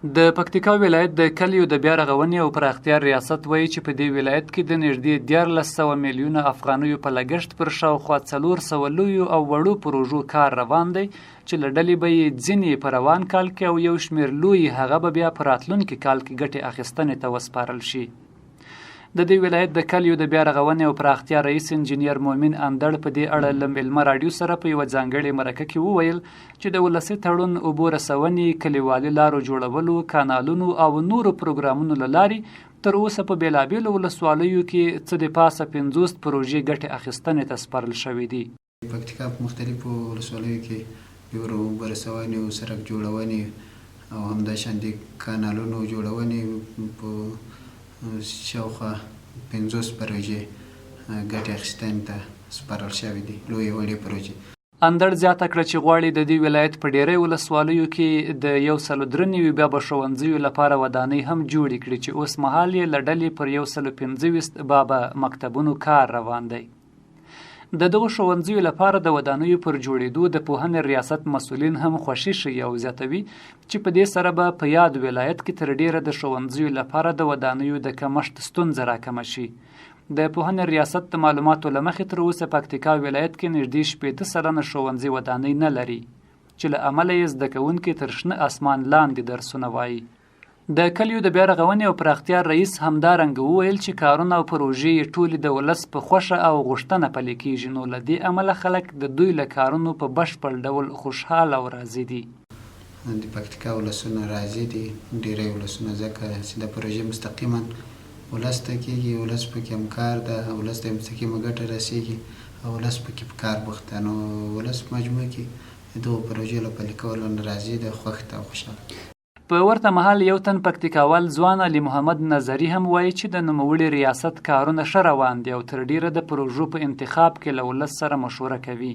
د پکتیکا ولایت د کلیو د بیا رغونې او پراختیا ریاست وایي چې په دې ولایت کې د نږدې 1400 میلیونه افغانیو په لګښت پر شاوخوا 400 لویو او وړو پروژو کار روان دی چې له ډلې به یې ځینې په روان کال کې او یو شمېر لوی هغه به بیا په راتلونکي کال کې ګټې اخیستنې ته وسپارل شي. د دې ولایت د کلیو د بیا رغونې او پراختیا رئیس انجینیر مومن اندړ په دې اړه له ملمه راډیو سره په یوه ځانګړې مرکه کې وویل چې د ولسي تړون، اوبو رسونې، کلیوالي لارو جوړولو، کانالونو او نورو پروګرامونو له لارې تر اوسه په بېلابېلو ولسوالیو کې څه د پاسه 50 پروژې ګټې اخیستنې ته سپارل شوي دي. پکتیکا په مختلفو ولسوالیو کې د اوبو رسونې او سړک جوړونې او همداشان کانالونو جوړونې په شاوخوا 50 پروژې ګټې اخیستنې ته سپارل شوي دي، لویې وړې پروژې. اندړ زیاته کړه چې غواړي د دې ولایت په ډیری ولسوالیو کې د 193 بابا ښوونځیو لپاره ودانۍ هم جوړې کړي چې اوس مهال یې له ډلې پر 125 بابا مکتبونو کار روان دی. د دغو ښوونځیو لپاره د ودانیو پر جوړېدو د پوهنې ریاست مسؤلین هم خوښي ښیي او زیاتوي چې په دې سره به په یاد ولایت کې تر ډیره د ښوونځیو لپاره د ودانیو د کمښت ستونزه راکمه شي. د پوهنې ریاست د معلوماتو له مخې تر اوسه پکتیکا ولایت کې نږدې 60 سلنه ښوونځي ودانۍ نه لري چې له امله یې زده کوونکي تر شنه اسمان لاندې درسونه وایي. د کلیو د بیا رغونې او پراختیا رئیس همدارنګه وویل چې کارونه او پروژې ټولې د ولس په خوښه او غوښتنه پلي کیږي، نو له دې امله خلک د دوی له کارونو په بشپړ ډول خوشحاله او راضي دي. د پکتیکا ولسونه راضي دي، ډیری ولسونه، ځکه چې د پروژې مستقیما ولس ته کېږي، ولس پکې همکار ده، ولس ته مستقیمه ګټه رسېږي او ولس پکې په کار بوخته، نو ولس په مجموع کې د دغو پروژې له پلي کولو نه راضي ده، خوښ ده او خوشحاله. په ورته مهال یو تن پکتیکاوال ځوان علي محمد نظري هم وایي چې د نوموړي ریاست کارونه ښه روان دي او تر ډیره د پروژو په انتخاب کې له ولس سره مشوره کوي.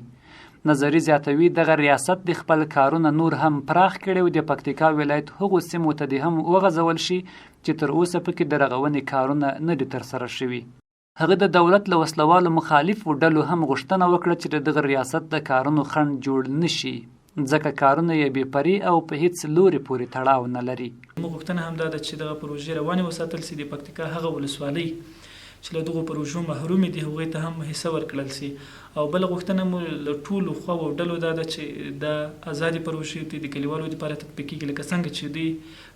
نظري زیاتوي دغه ریاست د خپل کارونه نور هم پراخ کړي او د پکتیکا ولایت هغو سیمو ته دې هم وغځول شي چې تر اوسه پکې د رغونې کارونه نه دي ترسره شوي. هغه د دولت له وسلوالو مخالفو ډلو هم غوښتنه وکړه چې د دغه ریاست د کارونو خنډ جوړ نه شي، ځکه کارونه یې بې پرې او په هیڅ لوري پورې تړاو نه لري. موږ غوښتنه هم دا ده چې دغه پروژې روانې وساتل سي، د پکتیکا هغه ولسوالۍ چې له دغو پروژو محرومې دي هغوی ته هم حصه ورکړل سي. او بله غوښتنه مو له ټولو خواو او ډلو دا ده چې د ازادې پروژې دي د کلیوالو دپاره تطبیق کېږي، لکه څنګه چې دوی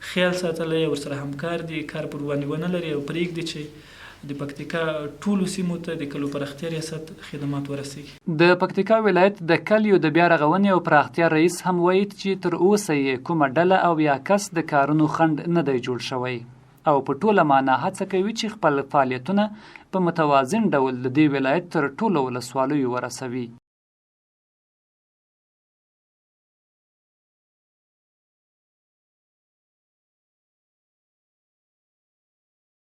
خیال ساتلی ورسره همکار دي، کار پر وړاندې ونه لري او پرېږدي چې د پکتیکا ټولو سیمو ته د کلیو پراختیا ریاست خدمات ورسیږي. د پکتیکا ولایت د کلیو د بیا رغونې او پراختیا رئیس هم وایي چې تر اوسه یې کومه ډله او یا کس د کارونو خنډ نه دی جوړ شوی او په ټوله معنا هڅه کوي چې خپل فعالیتونه په متوازن ډول د دې ولایت تر ټولو ولسوالیو ورسوي.